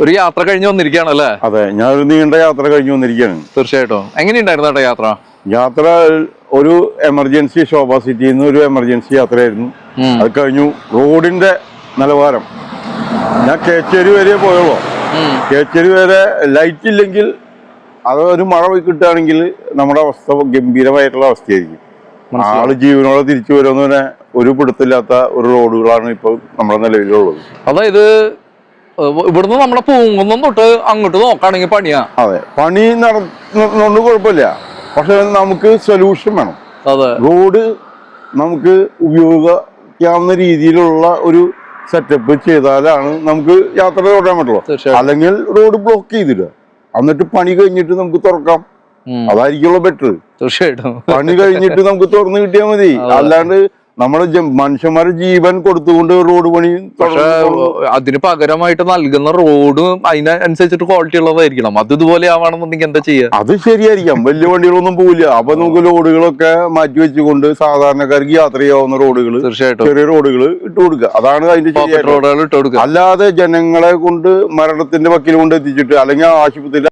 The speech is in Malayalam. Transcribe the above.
ഒരു യാത്ര കഴിഞ്ഞ് വന്നിരിക്കുകയാണല്ലേ? അതെ, ഞാൻ ഒരു നീണ്ട യാത്ര കഴിഞ്ഞ് വന്നിരിക്കുകയാണ്. തീർച്ചയായിട്ടും. എങ്ങനെയുണ്ടായിരുന്നു യാത്ര? യാത്ര ഒരു എമർജൻസി, ശോഭ സിറ്റിയിൽ നിന്ന് ഒരു എമർജൻസി യാത്രയായിരുന്നു. അത് കഴിഞ്ഞു. റോഡിന്റെ നിലവാരം, ഞാൻ കേച്ചേരി വരെ പോയുള്ളൂ. കേച്ചേരി വരെ ലൈറ്റ് ഇല്ലെങ്കിൽ, അത് ഒരു മഴ പോയി കിട്ടുകയാണെങ്കിൽ നമ്മുടെ അവസ്ഥ ഗംഭീരമായിട്ടുള്ള അവസ്ഥയായിരിക്കും. ആള് ജീവനോടെ തിരിച്ചു വരുമെന്ന് തന്നെ ഒരു പിടുത്തില്ലാത്ത ഒരു റോഡുകളാണ് ഇപ്പൊ നമ്മുടെ നിലവിലുള്ളത്. അതായത് ഇവിടുന്ന് നമ്മളെ പൂങ്കുന്നം തൊട്ട് അങ്ങോട്ട് നോക്കുകയാണെങ്കിൽ പണിയാ. അതെ, പണി നടന്നുകൊണ്ട് കുഴപ്പമില്ല, പക്ഷെ നമുക്ക് സൊല്യൂഷൻ വേണം. റോഡ് നമുക്ക് ഉപയോഗിക്കാവുന്ന രീതിയിലുള്ള ഒരു സെറ്റപ്പ് ചെയ്താലാണ് നമുക്ക് യാത്ര തുടരാൻ പറ്റുള്ളൂ. അല്ലെങ്കിൽ റോഡ് ബ്ലോക്ക് ചെയ്തിടുക, എന്നിട്ട് പണി കഴിഞ്ഞിട്ട് നമുക്ക് തുറക്കാം. അതായിരിക്കുമല്ലോ ബെറ്റർ. തീർച്ചയായിട്ടും പണി കഴിഞ്ഞിട്ട് നമുക്ക് തുറന്നു കിട്ടിയാൽ മതി. അല്ലാണ്ട് നമ്മുടെ മനുഷ്യന്മാരുടെ ജീവൻ കൊടുത്തുകൊണ്ട് റോഡ് പണി. അതിന് പകരമായിട്ട് നൽകുന്ന റോഡ് അതിനനുസരിച്ചിട്ട് ക്വാളിറ്റി ഉള്ളതായിരിക്കണം. അത് ഇതുപോലെ ആവണമെന്നുണ്ടെങ്കിൽ എന്താ ചെയ്യാ? അത് ശരിയായിരിക്കാം, വലിയ വണ്ടികളൊന്നും പോവില്ല. അപ്പൊ നമുക്ക് ലോഡുകളൊക്കെ മാറ്റി വെച്ചുകൊണ്ട് സാധാരണക്കാർക്ക് യാത്ര ചെയ്യാവുന്ന റോഡുകൾ, തീർച്ചയായിട്ടും ചെറിയ റോഡുകൾ ഇട്ട് കൊടുക്കുക. അതാണ് അതിന്റെ റോഡുകൾ ഇട്ട് കൊടുക്കുക. അല്ലാതെ ജനങ്ങളെ കൊണ്ട് മരണത്തിന്റെ വക്കിൽ കൊണ്ട് എത്തിച്ചിട്ട് അല്ലെങ്കിൽ ആശുപത്രിയിൽ